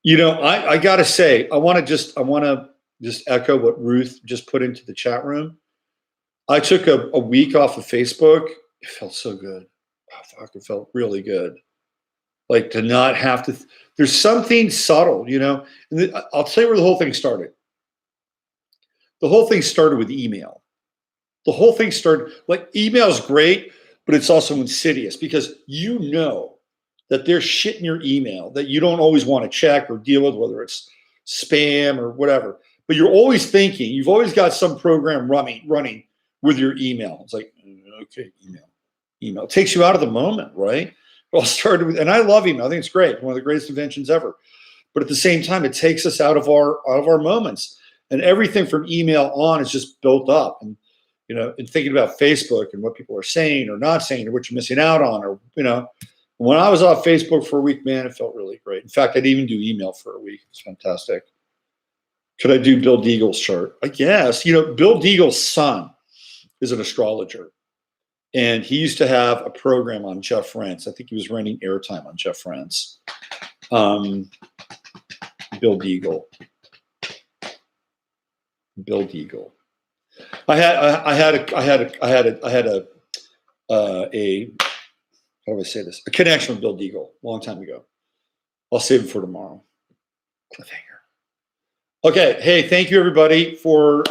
I got to say, I want to just echo what Ruth just put into the chat room. I took a week off of Facebook. It felt so good. Oh, fuck, it felt really good. Like to not have to, there's something subtle, and I'll tell you where the whole thing started. The whole thing started with email. The whole thing started, like, email is great, but it's also insidious because that there's shit in your email that you don't always want to check or deal with, whether it's spam or whatever. But you're always thinking, you've always got some program running with your email. It's like, okay, email. It takes you out of the moment, right? It all started with, and I love email. I think it's great. One of the greatest inventions ever. But at the same time, it takes us out of our moments. And everything from email on is just built up. And and thinking about Facebook and what people are saying or not saying or what you're missing out on, or when I was off Facebook for a week, man, it felt really great. In fact, I'd even do email for a week. It's fantastic. Could I do Bill Deagle's chart? I guess. Bill Deagle's son is an astrologer. And he used to have a program on Jeff Rentz. I think he was running airtime on Jeff Rentz. Bill Deagle. I had a how do I say this? A connection with Bill Deagle a long time ago. I'll save it for tomorrow. Cliffhanger. Okay. Hey, thank you everybody for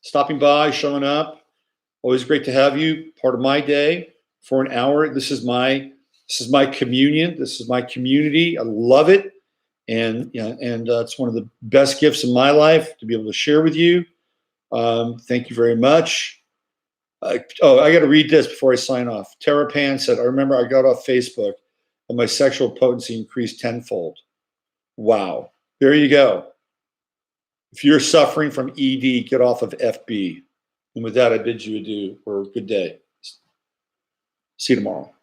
stopping by, showing up. Always great to have you part of my day for an hour. This is my communion. This is my community. I love it. And it's one of the best gifts in my life to be able to share with you. Thank you very much. I got to read this before I sign off. Tara Pan said, I remember I got off Facebook and my sexual potency increased tenfold. Wow. There you go. If you're suffering from ED, get off of FB. And with that, I bid you adieu or good day. See you tomorrow.